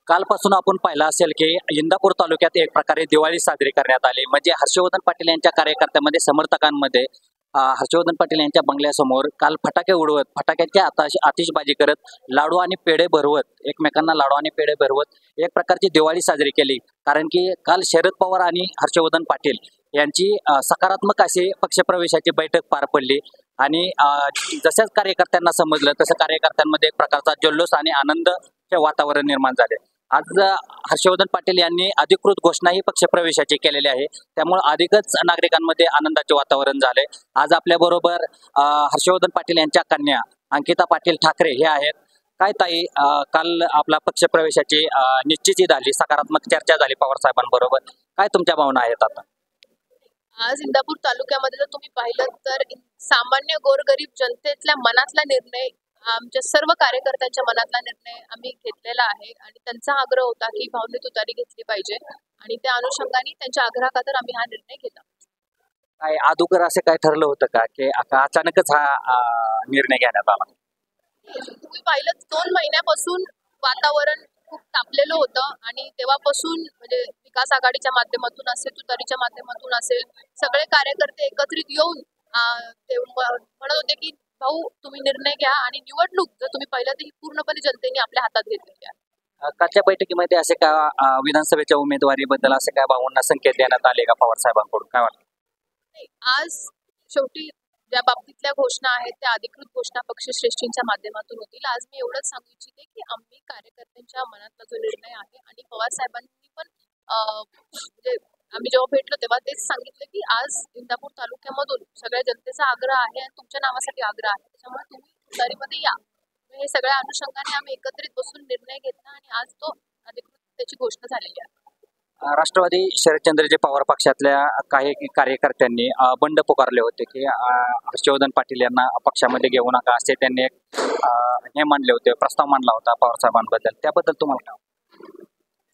कालपासून आपण पाहिलं असेल की इंदापूर तालुक्यात एक प्रकारे दिवाळी साजरी करण्यात आली. म्हणजे हर्षवर्धन पाटील यांच्या कार्यकर्त्यांमध्ये समर्थकांमध्ये हर्षवर्धन पाटील यांच्या बंगल्यासमोर काल फटाके उडवत फटाक्यांची आतिषबाजी करत लाडू आणि पेढे भरवत एकमेकांना लाडू आणि पेढे भरवत एक प्रकारची दिवाळी साजरी केली. कारण की काल शरद पवार आणि हर्षवर्धन पाटील यांची सकारात्मक अशी पक्षप्रवेशाची बैठक पार पडली आणि जसंच कार्यकर्त्यांना समजलं तसं कार्यकर्त्यांमध्ये एक प्रकारचा जल्लोष आणि आनंदचे वातावरण निर्माण झाले. आज हर्षवर्धन पाटील यांनी अधिकृत घोषणाही पक्षप्रवेशाची केलेली आहे. त्यामुळे अधिकच नागरिकांमध्ये आनंदाचे वातावरण झाले. आज आपल्या बरोबर हर्षवर्धन पाटील यांच्या कन्या अंकिता पाटील ठाकरे हे आहेत. काय ताई, काल आपला पक्षप्रवेशाची निश्चिती झाली, सकारात्मक चर्चा झाली पवार साहेबांबरोबर. काय तुमच्या भावना आहेत आता? आज इंदापूर तालुक्यामध्ये जर तुम्ही पाहिलं तर सामान्य गोरगरीब जनतेतल्या मनातला निर्णय, आमच्या सर्व कार्यकर्त्यांच्या मनातला निर्णय आम्ही घेतलेला आहे आणि त्यांचा आग्रह होता की भावनी तुतारी घेतली पाहिजे आणि त्या अनुषंगाने त्यांच्या आग्रहाखातर आम्ही हा निर्णय घेतला. काय अगोदर असं काय ठरलं होतं का की अचानकच हा निर्णय घेण्यात आला? तुम्ही पाहिलं 2 महिन्यापासून वातावरण खूप तापलेलं होतं आणि तेव्हापासून म्हणजे विकास आघाडीच्या माध्यमातून असेल, तुतारीच्या माध्यमातून असेल, सगळे कार्यकर्ते एकत्रित येऊन ते म्हणत होते की भाऊ तुम्ही निर्णय घ्या आणि निवडणूक जर तुम्ही पाहिलं तर ही पूर्णपणे जनतेने आपल्या हातात घेतलेली आहे. कालच्या बैठकीमध्ये असे का विधानसभेच्या उमेदवारीबद्दल असे काय भावना संकेत देण्यात आले का पवार साहेबांकडून? काय वाटतं? आज शेवटी ज्या बाबतीतल्या घोषणा आहेत त्या अधिकृत घोषणा पक्षश्रेष्ठींच्या माध्यमातून होतील. आज मी एवढंच सांगू इच्छिते की आम्ही कार्यकर्त्यांच्या मनातला जो निर्णय आहे आणि पवार साहेबांनी पण म्हणजे आम्ही जेव्हा भेटलो तेव्हा तेच सांगितलं की आज इंदापूर तालुक्यामधून सगळ्या जनतेचा आग्रह आहे आणि तुमच्या नावासाठी आग्रह आहे, त्याच्यामुळे तुम्ही तुतारीमध्ये या. हे सगळ्या अनुषंगाने आम्ही एकत्रित बसून निर्णय घेतला आणि आज तो अधिकृत त्याची घोषणा झालेली आहे. राष्ट्रवादी शरदचंद्रजी पवार पक्षातल्या काही कार्यकर्त्यांनी बंड पुकारले होते की हर्षवर्धन पाटील यांना पक्षामध्ये घेऊ नका असे त्यांनी एक हे मांडले होते, प्रस्ताव मांडला होता पवार साहेबांबद्दल. त्याबद्दल तुम्हाला काय?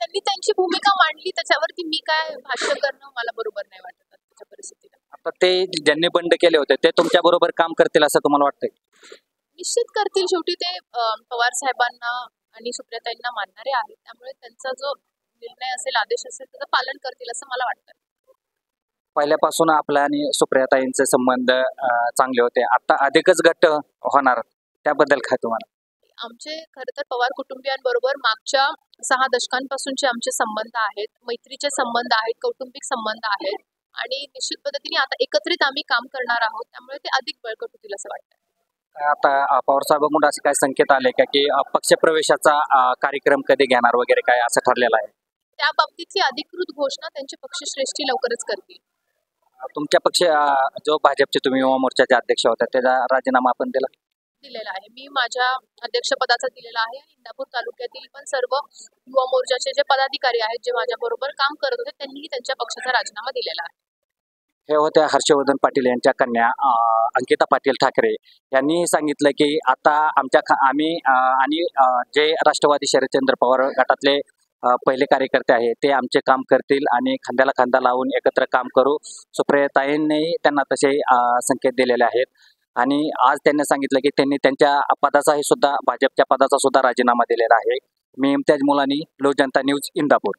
त्यांनी त्यांची भूमिका मांडली, त्याच्यावरती मी काय भाष्य करणं मला बरोबर नाही वाटत त्याच्या परिस्थितीला. आता ते ज्यांनी बंड केले होते ते तुमच्या बरोबर काम करतील असं तुम्हाला वाटतंय? निश्चित करतील. शेवटी ते पवार साहेबांना आणि सुप्रियाताईंना मानणारे आहेत, त्यामुळे त्यांचा जो निर्णय असेल, आदेश असेल त्याचं पालन करतील असं मला वाटतं. पहिल्यापासून आपला आणि सुप्रियाताईंचे संबंध चांगले होते, आता अधिकच घट्ट होणार, त्याबद्दल काय तुम्हाला? आमचे खरं तर पवार कुटुंबियांबरोबर मागच्या 6 दशकांपासूनचे आमचे संबंध आहेत, मैत्रीचे संबंध आहेत, कौटुंबिक संबंध आहेत आणि निश्चित पद्धतीने आता एकत्रित आम्ही काम करणार आहोत, त्यामुळे ते अधिक बळकट होतील असं वाटतं. आता पवार साहेबांकडून असे काय संकेत आले का की पक्षप्रवेशाचा कार्यक्रम कधी घेणार वगैरे काय असं ठरलेलं आहे? त्या बाबतीतली अधिकृत घोषणा त्यांचे पक्षश्रेष्ठी लवकरच करतील. तुमच्या पक्ष जो भाजपचे तुम्ही युवा मोर्चाचे अध्यक्ष होता त्याचा राजीनामा आपण दिलेला आहे. मी माझ्या अध्यक्षपदाचा दिलेला आहे. इंदापूर तालुक्यातील पण सर्व युवा मोर्चाचे जे पदाधिकारी आहेत, जे माझ्या बरोबर काम करत होते, त्यांनीही त्यांच्या पक्षाचा राजीनामा दिलेला आहे. हे होते हर्षवर्धन पाटील यांच्या कन्या अंकिता पाटील ठाकरे यांनी सांगितलं की आता आम्ही आणि जे राष्ट्रवादी शरदचंद्र पवार गटातले पहिले कार्यकर्ते आहेत ते आमचे काम करतील आणि खांद्याला खांदा लावून एकत्र काम करू. सुप्रियाताईंनी त्यांना तसे संकेत दिलेले आहेत आणि आज त्यांनी सांगितलं की त्यांनी त्यांच्या पदाचाही सुद्धा भाजपच्या पदाचा सुद्धा राजीनामा दिलेला आहे. मी इम्तियाज मुलानी, लोकजनता न्यूज, इंदापूर.